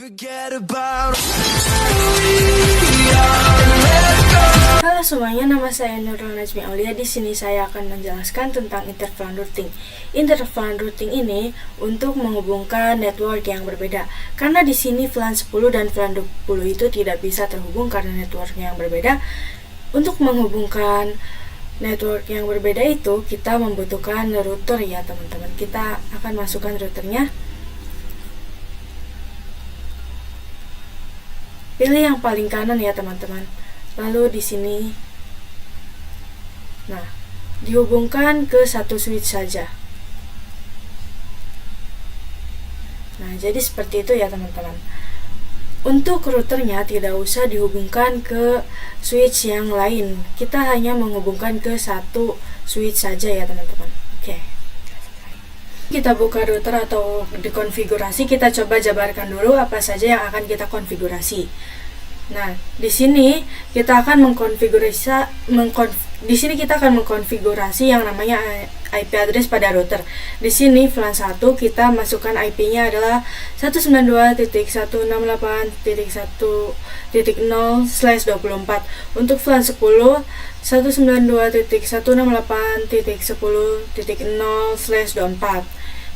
Halo semuanya, nama saya Nurul Najmi Aulia. Di sini saya akan menjelaskan tentang interval routing. Interval routing ini untuk menghubungkan network yang berbeda. Karena di sini VLAN 10 dan VLAN 20 itu tidak bisa terhubung karena networknya yang berbeda. Untuk menghubungkan network yang berbeda itu kita membutuhkan router ya teman-teman. Kita akan masukkan routernya. Pilih yang paling kanan ya teman-teman. Lalu di sini, nah, dihubungkan ke satu switch saja. Nah, jadi seperti itu ya teman-teman. Untuk routernya tidak usah dihubungkan ke switch yang lain. Kita hanya menghubungkan ke satu switch saja ya teman-teman. Oke. Kita buka router atau dikonfigurasi, kita coba jabarkan dulu apa saja yang akan kita konfigurasi. Nah, di sini kita akan mengkonfigurasi yang namanya IP address pada router. Di sini VLAN 1 kita masukkan IP-nya adalah 192.168.1.0/24. Untuk VLAN 10 192.168.10.0/24.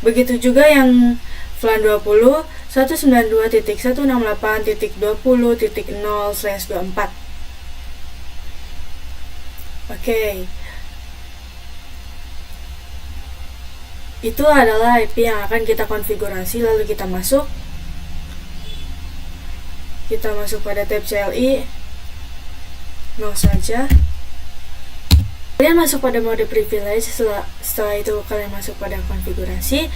Begitu juga yang VLAN 20 192.168.20.0/24. Oke. Itu adalah IP yang akan kita konfigurasi. Lalu kita masuk pada tab CLI, no saja. Kalian masuk pada mode privilege. Setelah itu kalian masuk pada konfigurasi.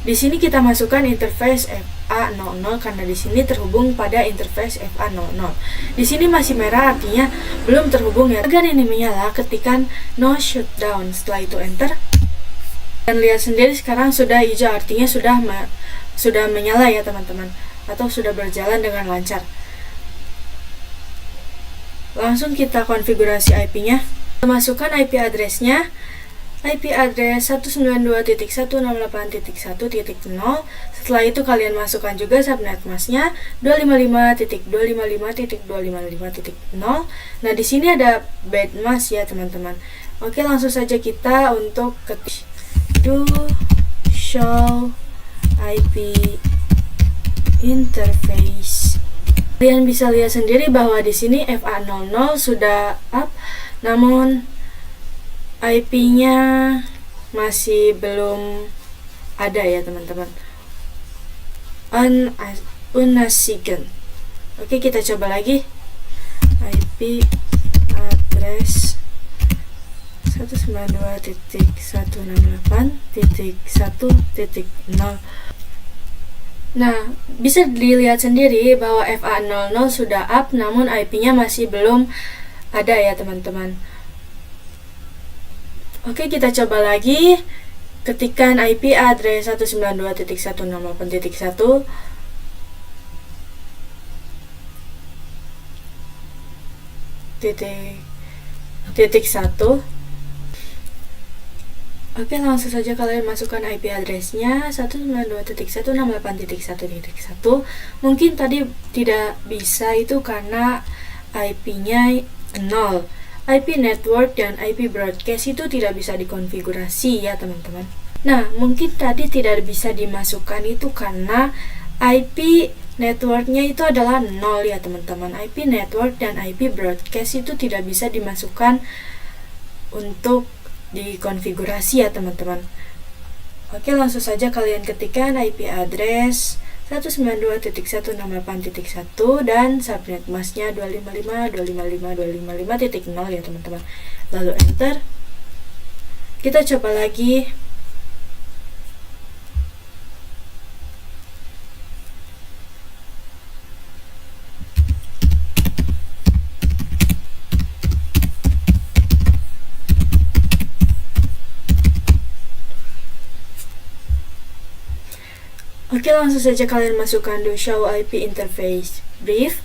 Di sini kita masukkan interface FA00 karena di sini terhubung pada interface FA00. Di sini masih merah artinya belum terhubung ya. Agar ini menyala, ketikkan no shutdown. Setelah itu enter. Dan lihat sendiri sekarang sudah hijau artinya sudah menyala ya teman-teman, atau sudah berjalan dengan lancar. Langsung kita konfigurasi IP-nya. Masukkan IP address-nya. IP address 192.168.1.0. Setelah itu kalian masukkan juga subnet mask-nya 255.255.255.0. Nah, di sini ada bed mask ya, teman-teman. Oke, langsung saja kita untuk ketik do show IP interface. Kalian bisa lihat sendiri bahwa di sini FA00 sudah up, namun IP-nya masih belum ada ya teman-teman. Unassigned. Oke, kita coba lagi. IP address 192.168.1.0. Nah, bisa dilihat sendiri bahwa FA00 sudah up, namun IP-nya masih belum ada ya teman-teman. Oke, kita coba lagi. Ketikkan IP address 192.168.1 titik 1. Oke, langsung saja kalian masukkan IP address-nya 192.168.1.1. Mungkin tadi tidak bisa itu karena IP-nya 0. IP network dan IP broadcast itu tidak bisa dikonfigurasi ya teman-teman. Nah, mungkin tadi tidak bisa dimasukkan itu karena IP networknya itu adalah 0 ya teman-teman. IP network dan IP broadcast itu tidak bisa dimasukkan untuk dikonfigurasi ya teman-teman. Oke, langsung saja kalian ketikkan IP address 192.168.1 dan subnet mask-nya 255.255.255.0 ya teman-teman. Lalu enter. Kita coba lagi. Oke, langsung saja kalian masukkan do show IP interface brief.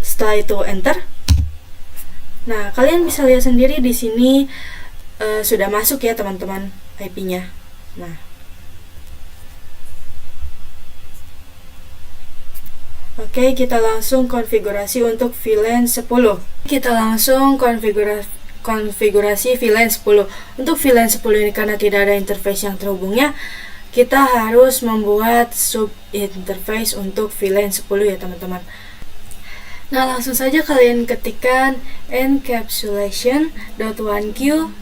Setelah itu enter. Nah, kalian bisa lihat sendiri di sini sudah masuk ya teman-teman IP-nya. Nah, Oke, kita langsung konfigurasi untuk VLAN 10. Kita langsung konfigurasi VLAN 10. Untuk VLAN 10 ini karena tidak ada interface yang terhubungnya, kita harus membuat sub interface untuk VLAN 10 ya teman-teman. Nah, langsung saja kalian ketikkan encapsulation.1q 10.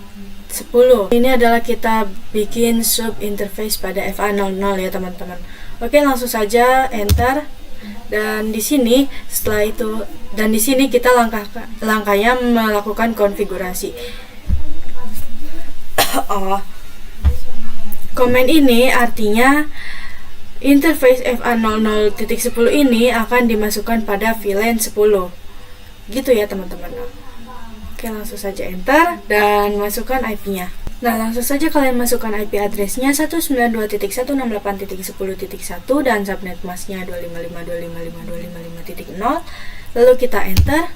Ini adalah kita bikin sub interface pada FA00 ya teman-teman. Oke, langsung saja enter. Dan di sini kita langkahnya melakukan konfigurasi. Komen ini artinya interface FA00.10 ini akan dimasukkan pada VLAN 10. Gitu ya teman-teman. Oke, langsung saja enter dan masukkan IP-nya. Nah, langsung saja kalian masukkan IP address-nya 192.168.10.1 dan subnet mask-nya 255.255.255.0. Lalu kita enter.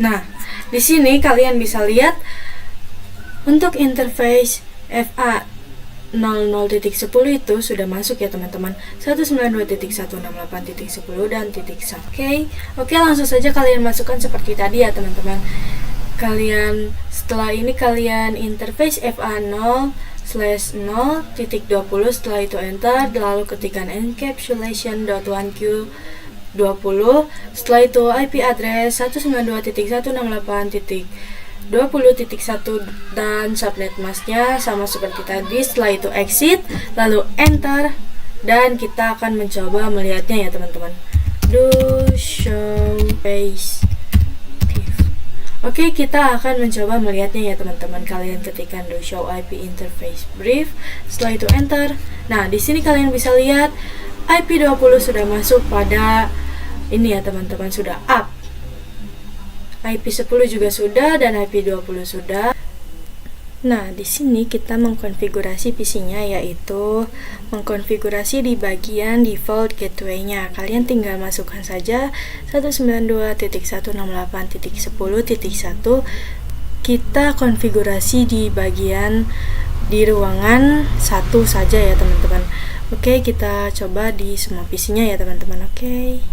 Nah, di sini kalian bisa lihat untuk interface FA00.10 itu sudah masuk ya teman-teman, 192.168.10 dan .1. Oke, langsung saja kalian masukkan seperti tadi ya teman-teman. Setelah ini kalian interface FA0/0.20, setelah itu enter, lalu ketikkan encapsulation.1q 20, setelah itu IP address 192.168.20.1 dan subnet masknya sama seperti tadi. Setelah itu exit, lalu enter, dan kita akan mencoba melihatnya ya teman-teman. Do show page. Oke, kita akan mencoba melihatnya ya teman-teman. Kalian ketikkan do show IP interface brief, setelah itu enter. Nah, di sini kalian bisa lihat IP20 sudah masuk pada ini ya teman-teman, sudah up. IP10 juga sudah dan IP20 sudah. Nah, di sini kita mengkonfigurasi PC-nya, yaitu mengkonfigurasi di bagian default gateway-nya. Kalian tinggal masukkan saja 192.168.10.1. Kita konfigurasi di bagian di ruangan 1 saja ya teman-teman. Oke, kita coba di semua PC-nya ya teman-teman. Oke.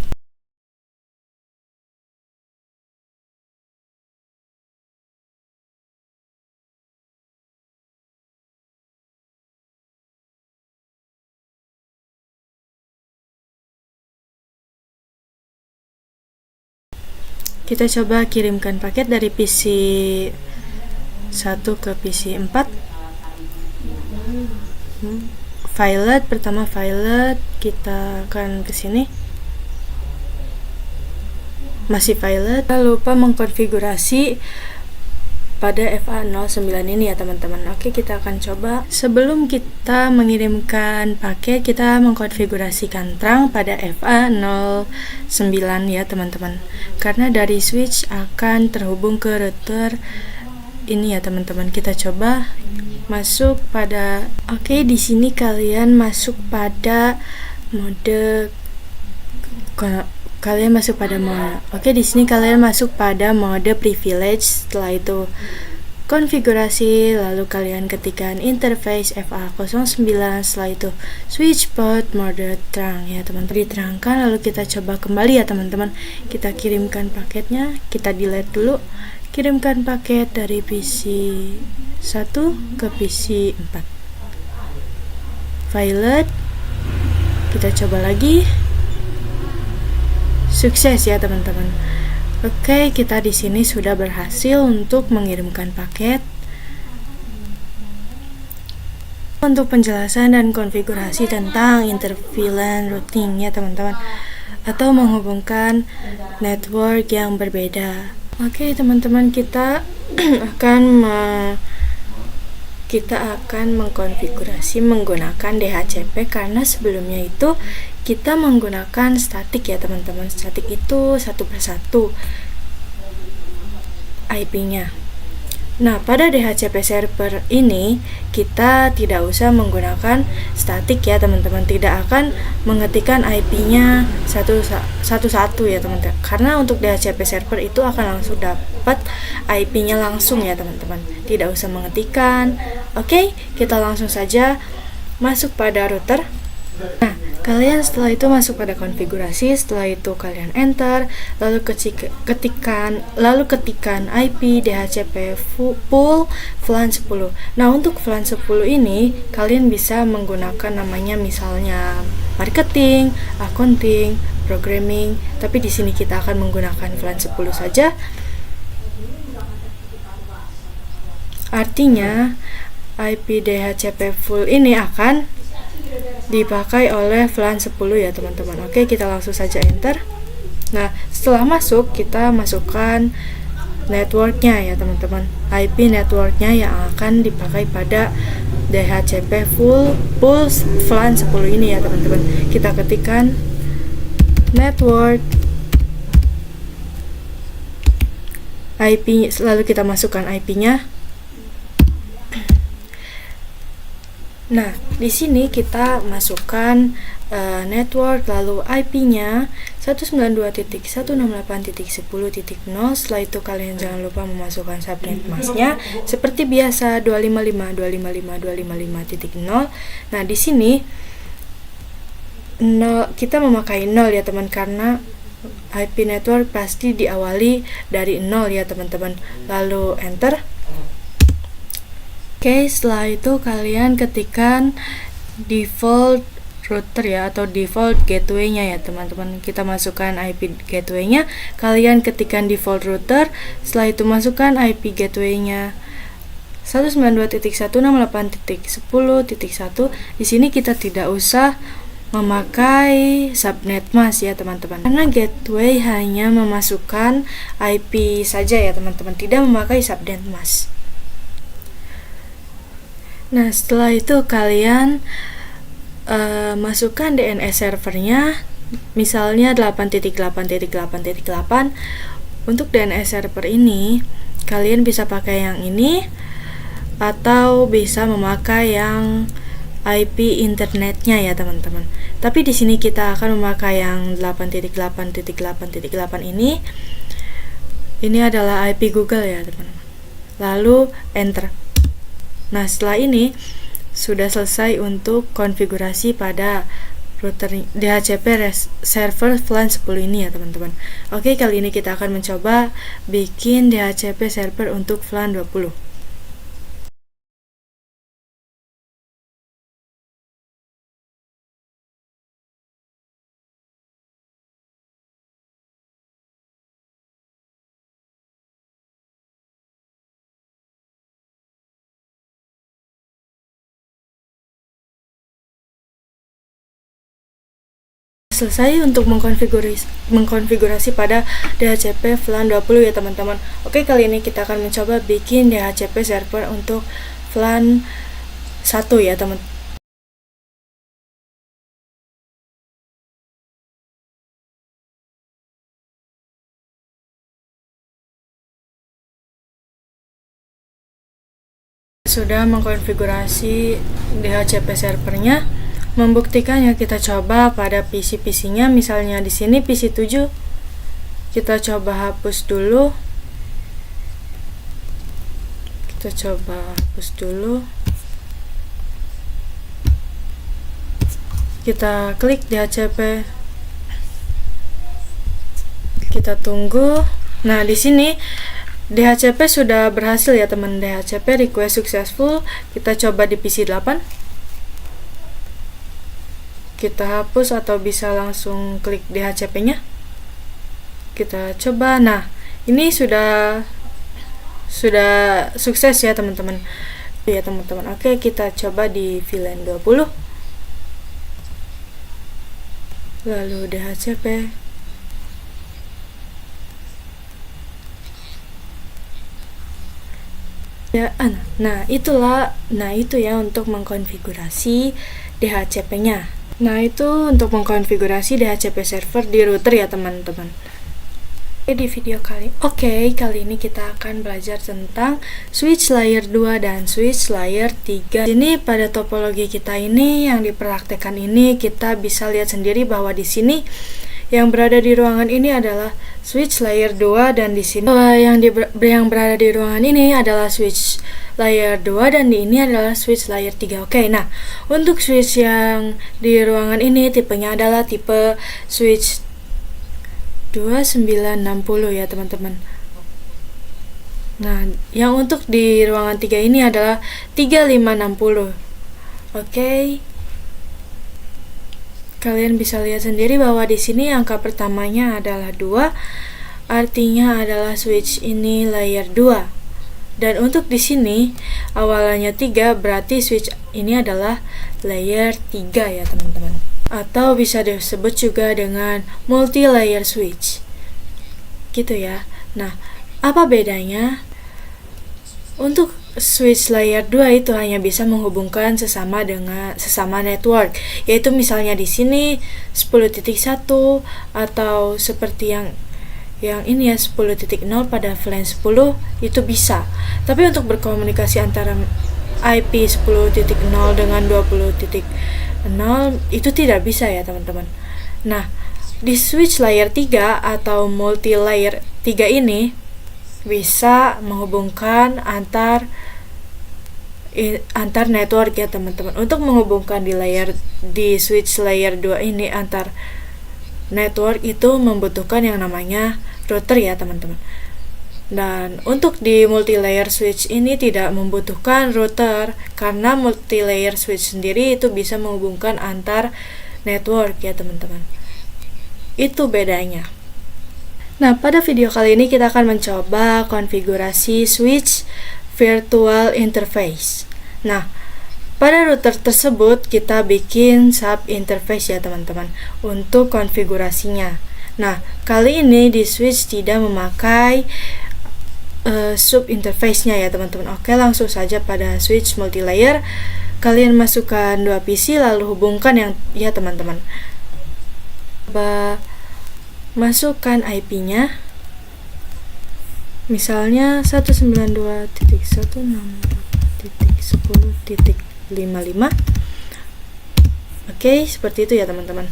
Kita coba kirimkan paket dari PC 1 ke PC 4. Violet, pertama Violet, kita akan ke sini. Masih Violet. Kita lupa mengkonfigurasi pada FA09 ini ya teman-teman. Oke, kita akan coba. Sebelum kita mengirimkan paket, kita mengkonfigurasikan terang pada FA09 ya teman-teman, karena dari switch akan terhubung ke router ini ya teman-teman. Kita coba masuk pada di sini kalian masuk pada mode di sini kalian masuk pada mode privilege. Setelah itu konfigurasi, lalu kalian ketikkan interface FA09, setelah itu switch port mode terang ya teman-teman, diterangkan. Lalu kita coba kembali ya teman-teman, kita kirimkan paketnya, kita delete dulu, kirimkan paket dari PC 1 ke PC 4. Violet, kita coba lagi. Sukses ya teman-teman. Oke, kita di sini sudah berhasil untuk mengirimkan paket. Untuk penjelasan dan konfigurasi tentang inter-VLAN routing ya teman-teman, atau menghubungkan network yang berbeda. Oke teman-teman, kita akan mengkonfigurasi menggunakan DHCP, karena sebelumnya itu kita menggunakan statik ya teman-teman. Statik itu satu persatu IP-nya. Nah, pada DHCP server ini kita tidak usah menggunakan statik ya teman-teman, tidak akan mengetikkan IP-nya satu-satu ya teman-teman, karena untuk DHCP server itu akan langsung dapat IP-nya langsung ya teman-teman, tidak usah mengetikkan. Oke, kita langsung saja masuk pada router. Nah, kalian setelah itu masuk pada konfigurasi, setelah itu kalian enter, lalu ketikan IP DHCP pool VLAN 10. Nah, untuk VLAN 10 ini kalian bisa menggunakan namanya misalnya marketing, accounting, programming, tapi di sini kita akan menggunakan VLAN 10 saja. Artinya IP DHCP full ini akan dipakai oleh VLAN 10 ya teman-teman. Oke, kita langsung saja enter. Nah, setelah masuk, kita masukkan networknya ya teman-teman, IP networknya yang akan dipakai pada DHCP full VLAN 10 ini ya teman-teman. Kita ketikkan network IP, lalu kita masukkan IP-nya. Nah, di sini kita masukkan network, lalu IP-nya 192.168.10.0. Setelah itu kalian jangan lupa memasukkan subnet masknya seperti biasa 255.255.255.0. Nah, di sini 0, kita memakai 0 ya teman, karena IP network pasti diawali dari 0 ya teman-teman. Lalu enter. Oke, setelah itu kalian ketikkan default router ya, atau default gateway-nya ya teman-teman. Kita masukkan IP gateway-nya, kalian ketikkan default router, setelah itu masukkan IP gateway-nya 192.168.10.1. Di sini kita tidak usah memakai subnet mask ya teman-teman, karena gateway hanya memasukkan IP saja ya teman-teman, tidak memakai subnet mask. Nah, setelah itu kalian masukkan DNS servernya, misalnya 8.8.8.8. Untuk DNS server ini kalian bisa pakai yang ini atau bisa memakai yang IP internetnya ya teman-teman. Tapi di sini kita akan memakai yang 8.8.8.8 ini. Ini adalah IP Google ya teman-teman. Lalu enter. Nah, setelah ini sudah selesai untuk konfigurasi pada router DHCP server VLAN 10 ini ya teman-teman. Oke, kali ini kita akan mencoba bikin DHCP server untuk VLAN 20. Selesai untuk mengkonfigurasi pada DHCP VLAN 20 ya teman-teman. Oke, kali ini kita akan mencoba bikin DHCP server untuk VLAN 1 ya teman. Sudah mengkonfigurasi DHCP servernya. Membuktikannya kita coba pada PC-nya, misalnya di sini PC 7. Kita coba hapus dulu. Kita klik DHCP. Kita tunggu. Nah, di sini DHCP sudah berhasil ya teman. DHCP request successful. Kita coba di PC 8. Kita hapus atau bisa langsung klik DHCP-nya. Kita coba. Nah, ini sudah sukses ya teman-teman. Ya teman-teman. Oke, kita coba di VLAN 20. Lalu DHCP. Ya, nah itu ya untuk mengkonfigurasi DHCP-nya. Nah, itu untuk mengkonfigurasi DHCP server di router ya teman-teman. Di video kali ini kita akan belajar tentang switch layer 2 dan switch layer 3. Ini pada topologi kita ini yang dipraktekkan ini, kita bisa lihat sendiri bahwa di sini yang berada di ruangan ini adalah switch layer 2, dan di sini yang berada di ruangan ini adalah switch layer 2 dan di ini adalah switch layer 3. Oke, nah untuk switch yang di ruangan ini tipenya adalah tipe switch 2960 ya teman-teman. Nah, yang untuk di ruangan 3 ini adalah 3560. Oke. Kalian bisa lihat sendiri bahwa di sini angka pertamanya adalah 2, artinya adalah switch ini layer 2. Dan untuk di sini awalannya 3, berarti switch ini adalah layer 3 ya teman-teman. Atau bisa disebut juga dengan multi layer switch. Gitu ya. Nah, apa bedanya? Untuk switch layer 2 itu hanya bisa menghubungkan sesama network, yaitu misalnya di sini 10.1 atau seperti yang ini ya 10.0 pada VLAN 10 itu bisa. Tapi untuk berkomunikasi antara IP 10.0 dengan 20.0 itu tidak bisa ya teman-teman. Nah, di switch layer 3 atau multi layer 3 ini bisa menghubungkan antar network ya teman-teman. Untuk menghubungkan di switch layer 2 ini antar network itu membutuhkan yang namanya router ya teman-teman. Dan untuk di multi layer switch ini tidak membutuhkan router, karena multi layer switch sendiri itu bisa menghubungkan antar network ya teman-teman. Itu bedanya. Nah, pada video kali ini kita akan mencoba konfigurasi switch virtual interface. Nah, pada router tersebut kita bikin sub interface ya teman-teman untuk konfigurasinya. Nah, kali ini di switch tidak memakai sub interface-nya ya teman-teman. Oke, langsung saja pada switch multilayer. Kalian masukkan 2 PC lalu hubungkan ya teman-teman. Masukkan IP-nya. Misalnya 192.168.10.55. Oke, seperti itu ya teman-teman.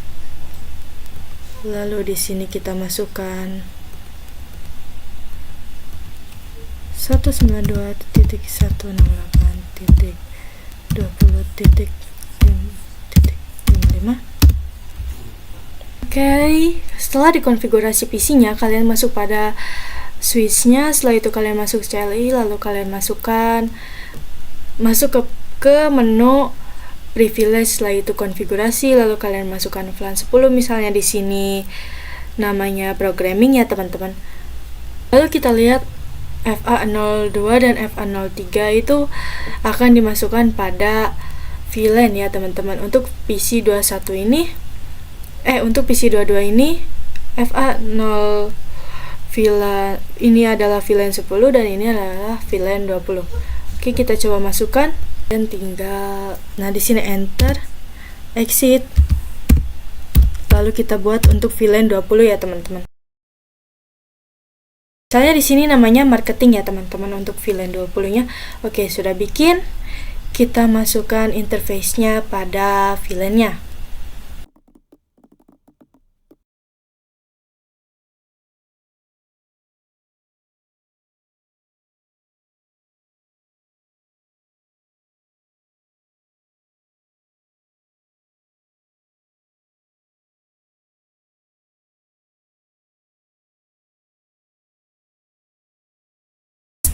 Lalu di sini kita masukkan 192.168.20.55. Oke, setelah dikonfigurasi PC-nya, kalian masuk pada switch-nya. Setelah itu kalian masuk CLI, lalu kalian masuk ke menu privilege. Setelah itu konfigurasi, lalu kalian masukkan VLAN 10, misalnya di sini namanya programming ya teman-teman. Lalu kita lihat FA02 dan FA03 itu akan dimasukkan pada VLAN ya teman-teman. Untuk PC21 ini untuk PC22 ini FA0 VLAN ini adalah VLAN 10 dan ini adalah VLAN 20. Oke, kita coba masukkan dan tinggal di sini enter, exit. Lalu kita buat untuk VLAN 20 ya teman-teman. Misalnya di sini namanya marketing ya teman-teman untuk VLAN 20-nya. Oke, sudah bikin. Kita masukkan interface-nya pada VLAN-nya.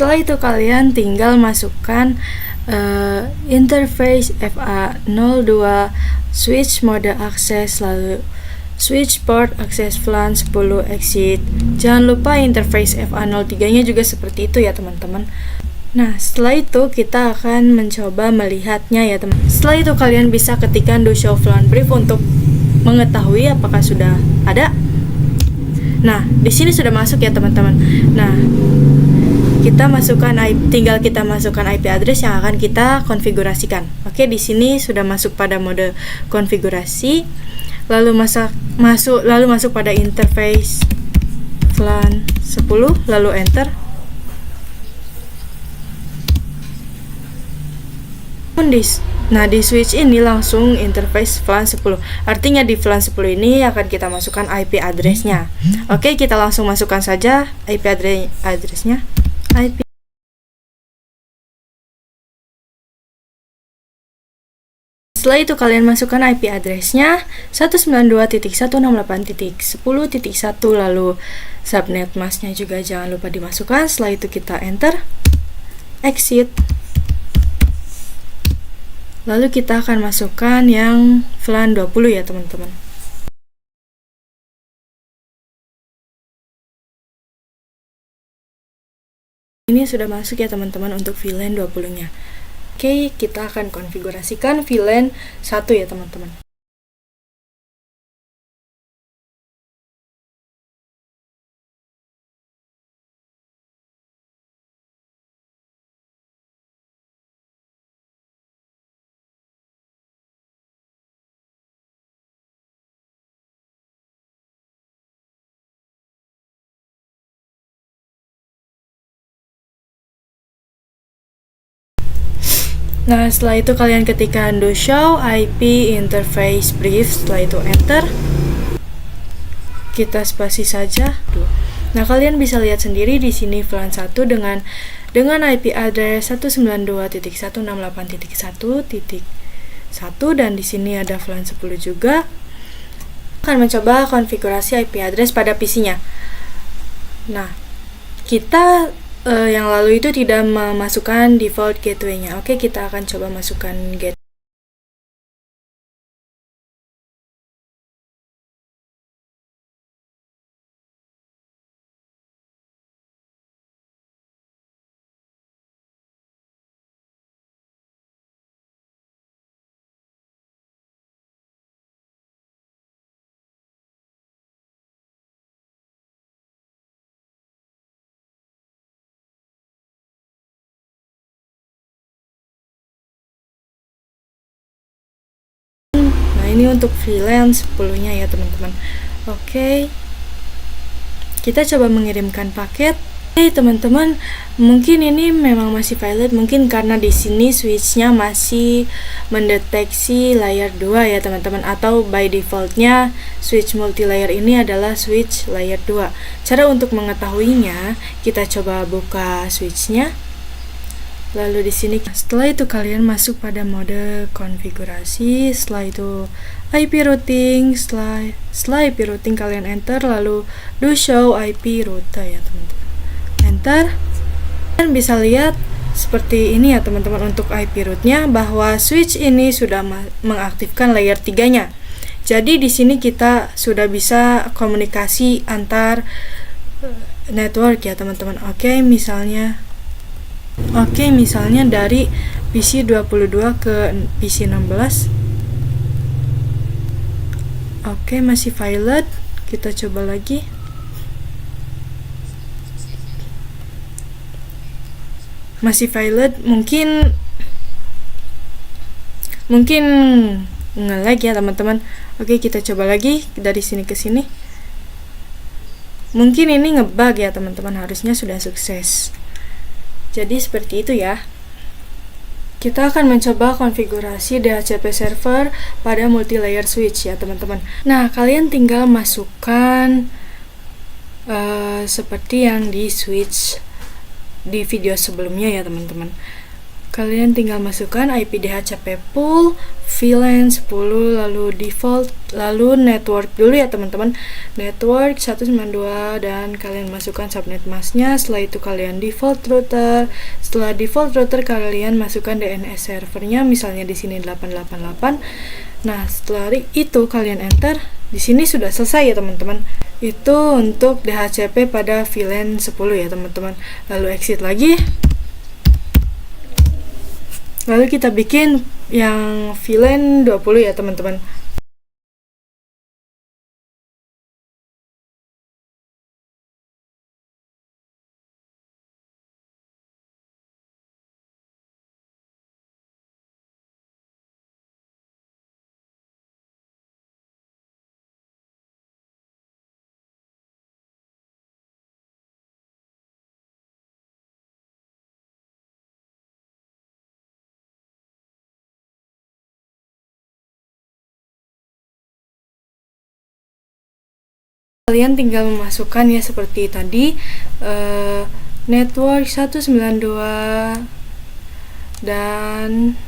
Setelah itu kalian tinggal masukkan interface FA02 switch mode access, lalu switch port access VLAN 10 exit. Jangan lupa interface FA03 nya juga seperti itu ya teman-teman. Nah, setelah itu kita akan mencoba melihatnya ya teman. Setelah itu kalian bisa ketikkan do show VLAN brief untuk mengetahui apakah sudah ada. Nah, di sini sudah masuk ya teman-teman. Nah, tinggal kita masukkan IP address yang akan kita konfigurasikan. Oke, di sini sudah masuk pada mode konfigurasi. Lalu masuk pada interface VLAN 10, lalu enter. Nah, di switch ini langsung interface VLAN 10. Artinya di VLAN 10 ini akan kita masukkan IP address-nya. Oke, kita langsung masukkan saja IP address-nya. IP. Setelah itu kalian masukkan IP address-nya 192.168.10.1, lalu subnet mask-nya juga jangan lupa dimasukkan. Setelah itu kita enter, exit. Lalu kita akan masukkan yang VLAN 20 ya teman-teman. Ini sudah masuk ya teman-teman untuk VLAN 20-nya. Oke, kita akan konfigurasikan VLAN 1 ya teman-teman. Nah, setelah itu kalian ketikkan do show IP interface brief, setelah itu enter. Kita spasi saja. Nah, kalian bisa lihat sendiri di sini VLAN 1 dengan IP address 192.168.1.1 dan di sini ada VLAN 10 juga. Akan mencoba konfigurasi IP address pada PC-nya. Nah, kita yang lalu itu tidak memasukkan default gateway-nya. Oke, kita akan coba masukkan gateway. Nah, ini untuk VLAN 10-nya ya teman-teman. Oke, kita coba mengirimkan paket. Oke teman-teman, mungkin ini memang masih valid, mungkin karena di sini switch-nya masih mendeteksi layer 2 ya teman-teman, atau by default-nya switch multilayer ini adalah switch layer 2. Cara untuk mengetahuinya, kita coba buka switch-nya. Lalu di sini, setelah itu kalian masuk pada mode konfigurasi, setelah itu IP routing, setelah IP routing kalian enter, lalu do show IP route ya teman-teman. Enter. Kalian bisa lihat seperti ini ya teman-teman untuk IP route-nya, bahwa switch ini sudah mengaktifkan layer 3-nya. Jadi di sini kita sudah bisa komunikasi antar network ya teman-teman. Oke, misalnya dari PC 22 ke PC 16. Oke, masih valid. Kita coba lagi. Masih valid, mungkin nge-lag ya teman-teman. Oke, kita coba lagi dari sini ke sini. Mungkin ini ngebug ya teman-teman, harusnya sudah sukses. Jadi seperti itu ya. Kita akan mencoba konfigurasi DHCP server pada multilayer switch ya teman-teman. Nah, kalian tinggal masukkan seperti yang di switch di video sebelumnya ya teman-teman. Kalian tinggal masukkan IP DHCP pool, VLAN 10, lalu default, lalu network dulu ya teman-teman. Network 192 dan kalian masukkan subnet mask-nya. Setelah itu kalian default router. Setelah default router kalian masukkan DNS servernya, misalnya di sini 888. Nah, setelah itu kalian enter. Di sini sudah selesai ya teman-teman. Itu untuk DHCP pada VLAN 10 ya teman-teman. Lalu exit lagi. Lalu kita bikin yang VLAN 20 ya teman-teman. Kalian tinggal memasukkan ya seperti tadi, network 192 dan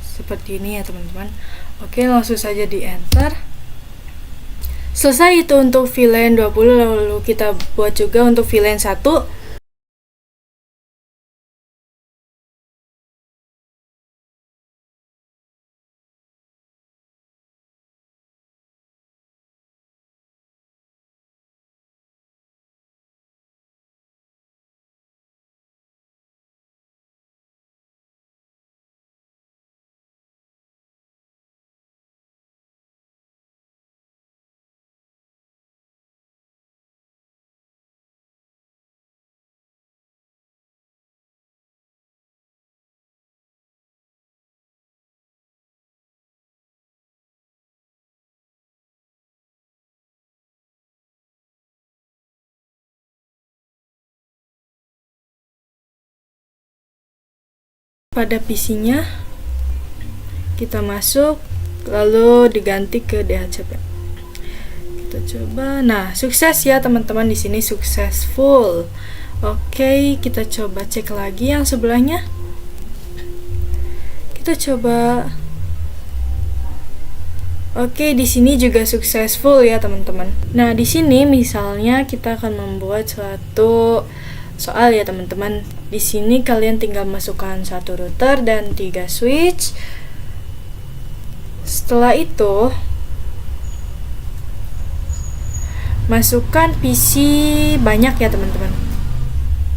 seperti ini ya teman-teman. Oke, langsung saja di enter. Selesai itu untuk VLAN 20, lalu kita buat juga untuk VLAN 1. Pada PC-nya kita masuk, lalu diganti ke DHCP. Kita coba. Nah, sukses ya teman-teman, di sini successful. Oke, kita coba cek lagi yang sebelahnya. Kita coba. Oke, di sini juga successful ya teman-teman. Nah, di sini misalnya kita akan membuat suatu soal ya teman-teman. Di sini kalian tinggal masukkan 1 router dan 3 switch. Setelah itu masukkan PC banyak ya teman-teman.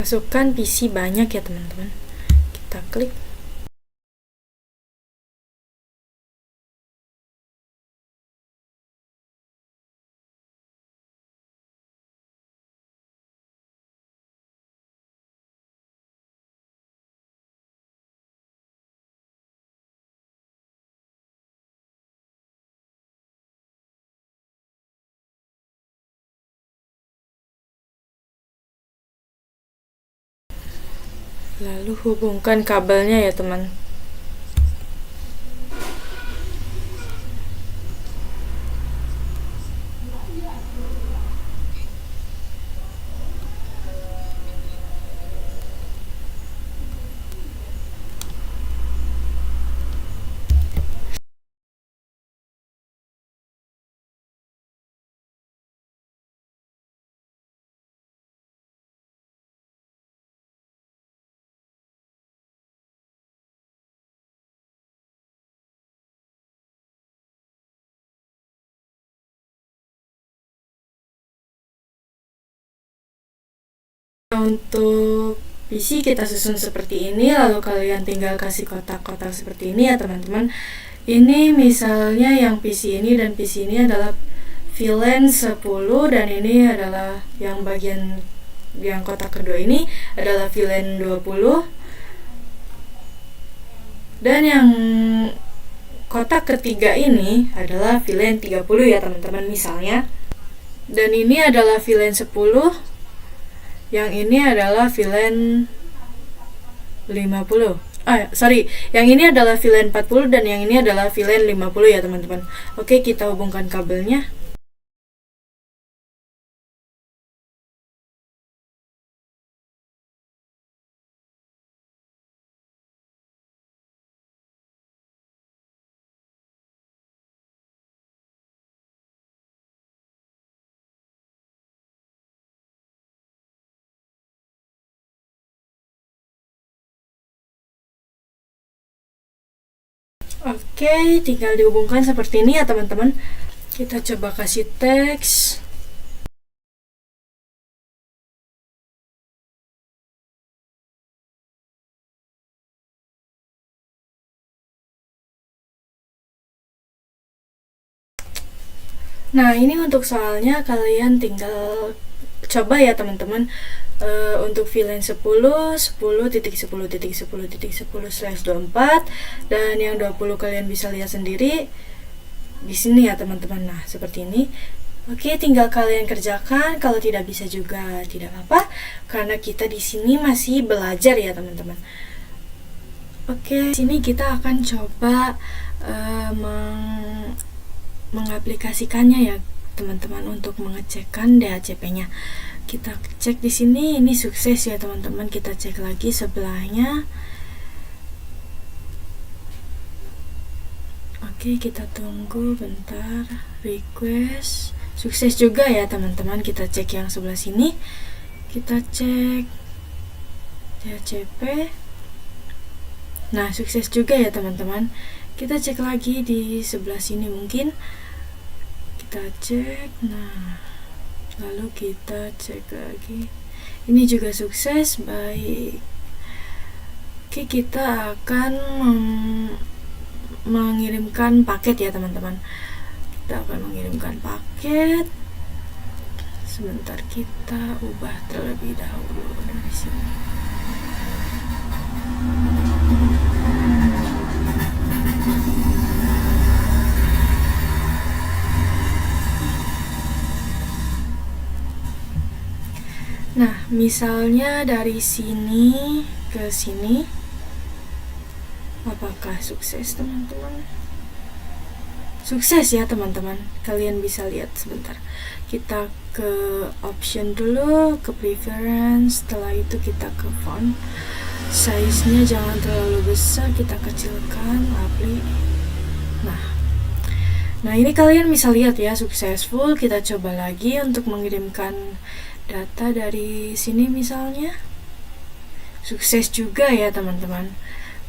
Masukkan PC banyak ya teman-teman. Kita klik. Lalu hubungkan kabelnya ya teman. Untuk PC kita susun seperti ini, lalu kalian tinggal kasih kotak-kotak seperti ini ya teman-teman. Ini misalnya yang PC ini dan PC ini adalah VLAN 10 dan ini adalah yang bagian yang kotak kedua ini adalah VLAN 20 dan yang kotak ketiga ini adalah VLAN 30 ya teman-teman misalnya. Dan ini adalah VLAN 10, yang ini adalah VLAN 50. Yang ini adalah VLAN 40 dan yang ini adalah VLAN 50 ya teman-teman. Oke, kita hubungkan kabelnya. Oke, tinggal dihubungkan seperti ini ya teman-teman. Kita coba kasih teks. Nah, ini untuk soalnya kalian tinggal coba ya teman-teman. Untuk VLAN 10, 10.10.10.10/24 dan yang 20 kalian bisa lihat sendiri di sini ya teman-teman. Nah, seperti ini. Oke, tinggal kalian kerjakan. Kalau tidak bisa juga tidak apa-apa, karena kita di sini masih belajar ya teman-teman. Oke, sini kita akan coba mengaplikasikannya ya teman-teman untuk mengecekkan DHCP-nya. Kita cek di sini, ini sukses ya teman-teman. Kita cek lagi sebelahnya. Oke, kita tunggu bentar. Request sukses juga ya teman-teman. Kita cek yang sebelah sini. Kita cek DHCP. Nah, sukses juga ya teman-teman. Kita cek lagi di sebelah sini mungkin. Kita cek. Nah, lalu kita cek lagi. Ini juga sukses. Baik. Oke, kita akan mengirimkan paket ya teman-teman. Kita akan mengirimkan paket. Sebentar, kita ubah terlebih dahulu dari sini. Nah, misalnya dari sini ke sini, apakah sukses teman-teman? Sukses ya teman-teman. Kalian bisa lihat sebentar. Kita ke option dulu, ke preference, setelah itu kita ke font. Size-nya jangan terlalu besar, kita kecilkan, apply. Nah, ini kalian bisa lihat ya, successful. Kita coba lagi untuk mengirimkan data dari sini misalnya. Sukses juga ya teman-teman.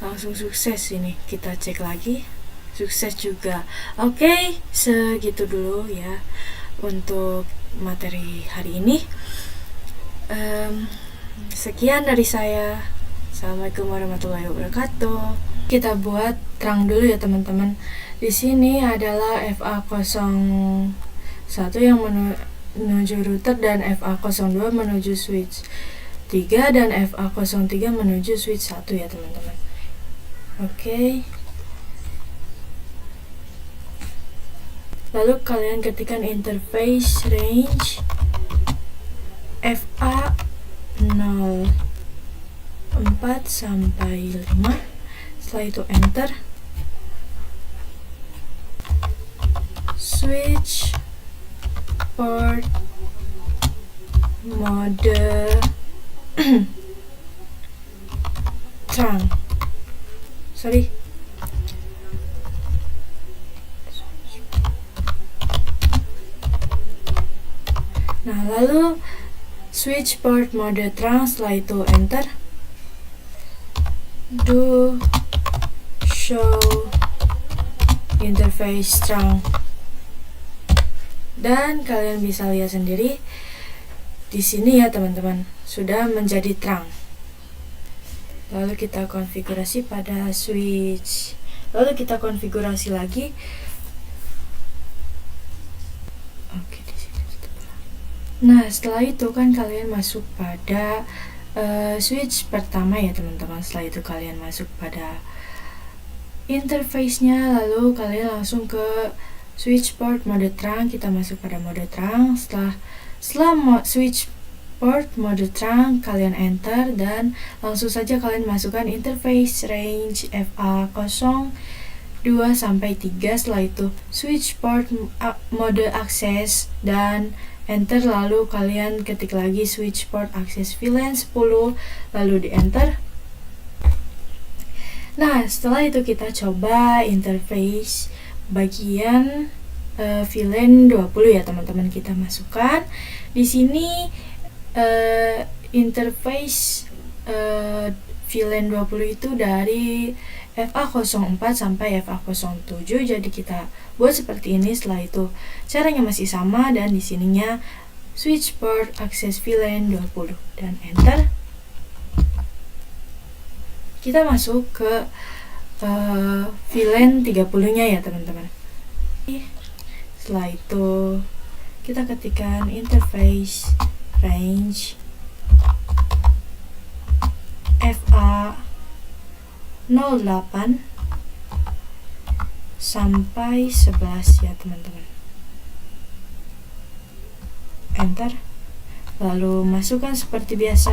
Langsung sukses ini. Kita cek lagi. Sukses juga. Oke, segitu dulu ya untuk materi hari ini. Sekian dari saya. Assalamualaikum warahmatullahi wabarakatuh. Kita buat terang dulu ya teman-teman. Di sini adalah FA01 yang menuju router dan FA02 menuju switch 3 dan FA03 menuju switch 1 ya teman-teman. Oke. Lalu kalian ketikkan interface range FA04 sampai 5. Setelah itu enter. Switch port mode terang. Nah, lalu switch port mode terang, setelah itu enter. Do show interface terang. Dan kalian bisa lihat sendiri di sini ya teman-teman, sudah menjadi terang. Lalu kita konfigurasi pada switch. Lalu kita konfigurasi lagi. Oke, di sini. Nah, setelah itu kan kalian masuk pada switch pertama ya teman-teman. Setelah itu kalian masuk pada interface-nya, lalu kalian langsung ke switch port mode terang. Kita masuk pada mode terang. Setelah switch port mode terang, kalian enter dan langsung saja kalian masukkan interface range FA02 sampai 3. Setelah itu switch port mode access dan enter, lalu kalian ketik lagi switch port access VLAN 10, lalu di enter. Nah, setelah itu kita coba interface bagian VLAN 20 ya teman-teman. Kita masukkan di sini interface VLAN 20 itu dari FA04 sampai FA07. Jadi kita buat seperti ini. Setelah itu caranya masih sama dan di sininya switch port access VLAN 20 dan enter. Kita masuk ke VLAN 30-nya ya teman-teman. Setelah itu kita ketikkan interface range FA08 sampai 11 ya teman-teman. Enter. Lalu masukkan seperti biasa.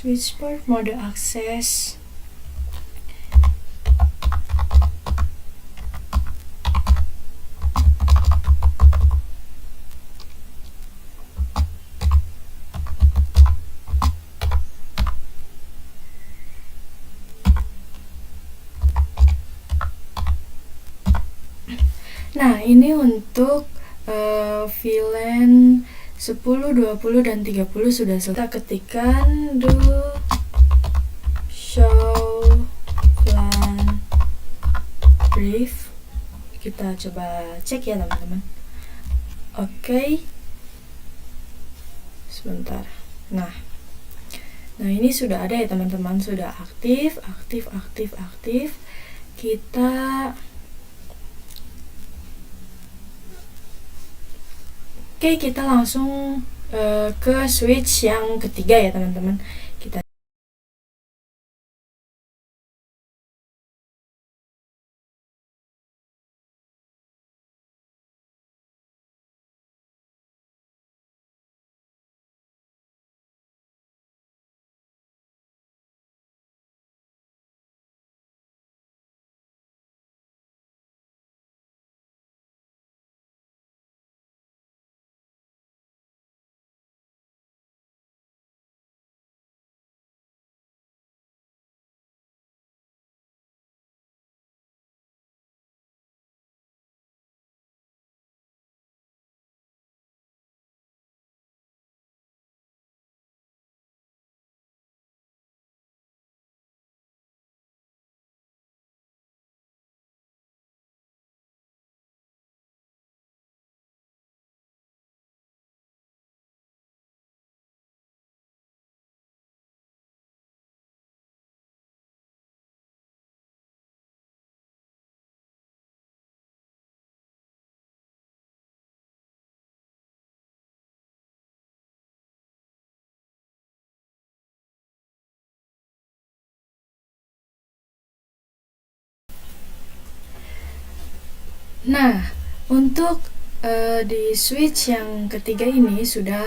Switch port mode akses. Nah, ini untuk VLAN 10, 20, dan 30 sudah selesai. Kita ketikkan do show VLAN brief. Kita coba cek ya teman-teman. Oke. Sebentar. Nah, ini sudah ada ya teman-teman, sudah aktif. Kita langsung ke switch yang ketiga ya teman-teman. Nah, untuk di switch yang ketiga ini sudah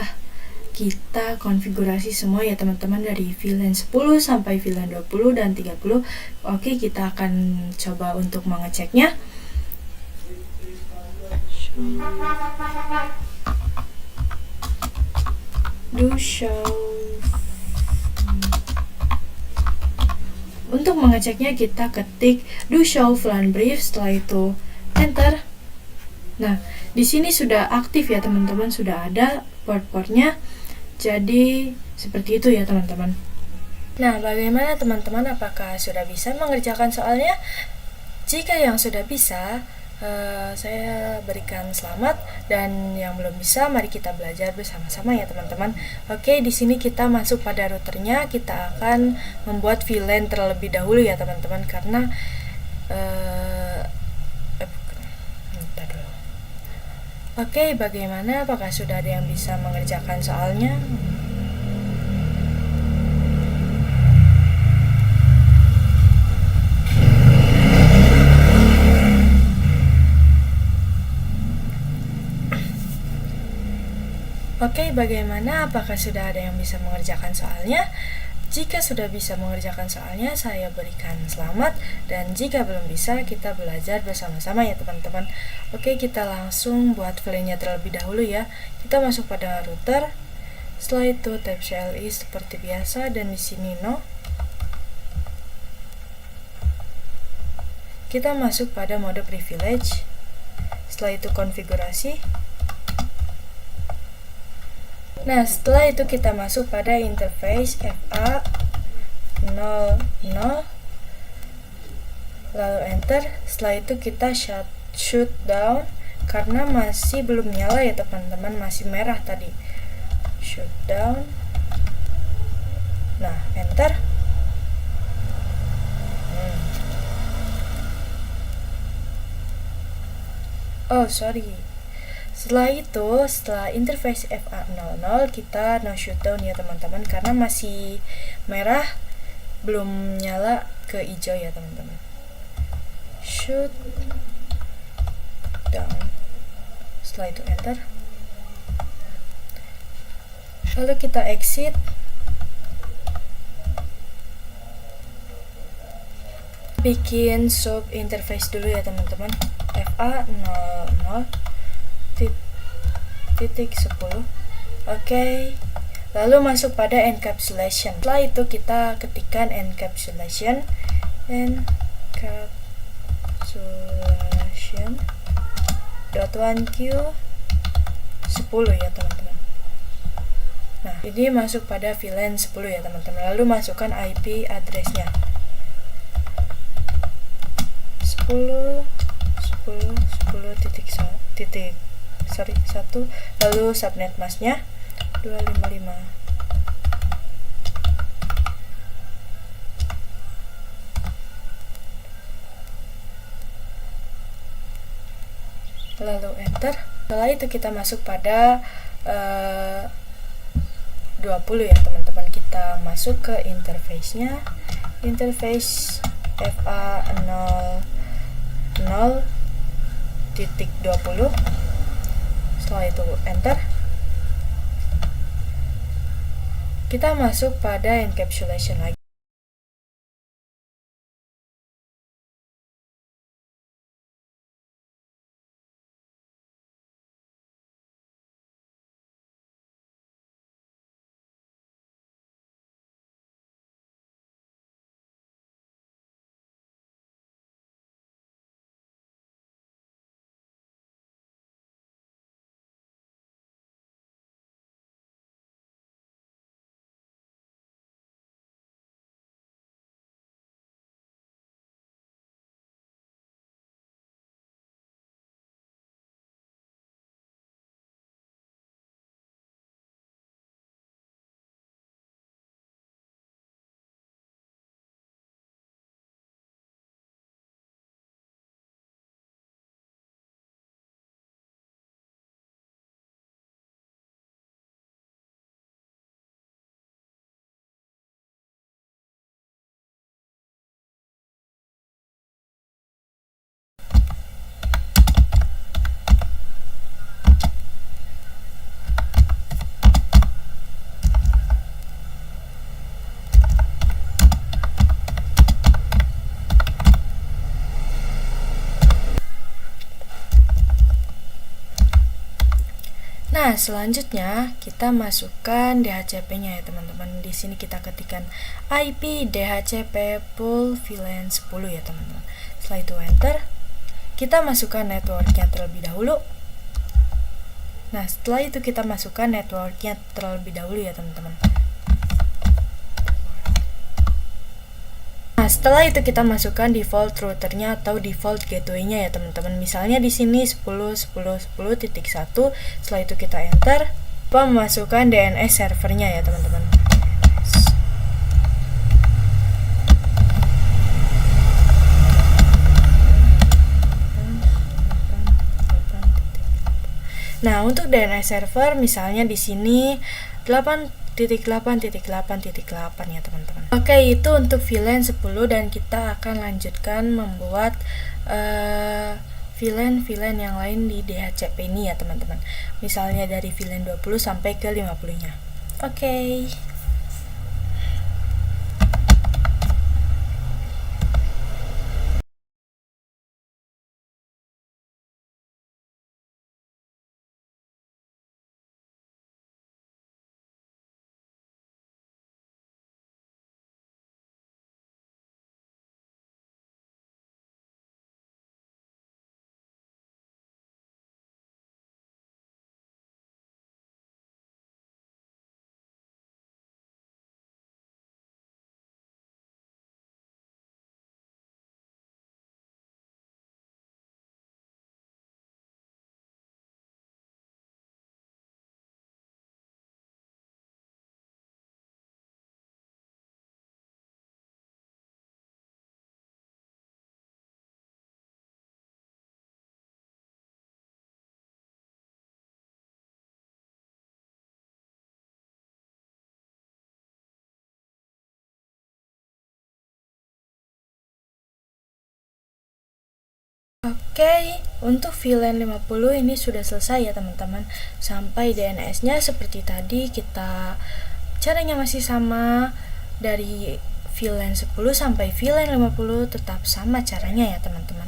kita konfigurasi semua ya teman-teman, dari VLAN 10 sampai VLAN 20 dan 30. Oke, kita akan coba untuk mengeceknya. Do show. Untuk mengeceknya kita ketik do show VLAN brief, setelah itu enter. Nah, di sini sudah aktif ya teman-teman, sudah ada port-portnya. Jadi seperti itu ya teman-teman. Nah, bagaimana teman-teman, apakah sudah bisa mengerjakan soalnya? Jika yang sudah bisa, saya berikan selamat, dan yang belum bisa, mari kita belajar bersama-sama ya teman-teman. Oke, di sini kita masuk pada routernya. Kita akan membuat VLAN terlebih dahulu ya teman-teman, karena Oke, bagaimana? Apakah sudah ada yang bisa mengerjakan soalnya? Oke, bagaimana? Apakah sudah ada yang bisa mengerjakan soalnya? Jika sudah bisa mengerjakan soalnya, saya berikan selamat, dan jika belum bisa, kita belajar bersama-sama ya teman-teman. Oke, kita langsung buat VLAN-nya terlebih dahulu ya. Kita masuk pada router. Setelah itu tab CLI seperti biasa, dan di sini no. Kita masuk pada mode privilege. Setelah itu konfigurasi. Nah, setelah itu kita masuk pada interface FA00, lalu enter. Setelah itu kita shut down, karena masih belum nyala ya teman-teman, masih merah tadi. Shut down. Nah, enter. Oh, sorry. Setelah interface FA00, kita no shutdown ya teman-teman, karena masih merah, belum nyala ke hijau ya teman-teman. Shut down. Setelah itu enter. Lalu kita exit. bikin sub interface dulu ya teman-teman. FA00 titik 10. Oke. Lalu masuk pada encapsulation. Setelah itu kita ketikkan encapsulation .1q 10 ya teman-teman. Nah, ini masuk pada VLAN 10 ya teman-teman. Lalu masukkan IP address-nya 10 1, lalu subnet masknya 255. Lalu enter. Setelah itu kita masuk pada 20 ya teman-teman. Kita masuk ke interface-nya. Interface FA00.20. Setelah itu enter. Kita masuk pada encapsulation lagi. Nah, selanjutnya kita masukkan DHCP-nya ya teman-teman. Di sini kita ketikkan IP DHCP pool VLAN 10 ya teman-teman. Setelah itu enter. Kita masukkan networknya terlebih dahulu. Nah, setelah itu kita masukkan networknya terlebih dahulu ya teman-teman. Nah, setelah itu kita masukkan default routernya atau default gateway-nya ya teman-teman. Misalnya di sini 10.10.10.1. Setelah itu kita enter. Memasukkan DNS servernya ya teman-teman. Nah, untuk DNS server misalnya di sini 8.8.8.8 ya teman-teman. Oke, itu untuk VLAN 10 dan kita akan lanjutkan membuat VLAN yang lain di DHCP ini ya teman-teman. Misalnya dari VLAN 20 sampai ke 50-nya. Oke. Oke, untuk VLAN 50 ini sudah selesai ya teman-teman. Sampai DNS-nya seperti tadi, caranya masih sama. Dari VLAN 10 sampai VLAN 50 tetap sama caranya ya teman-teman.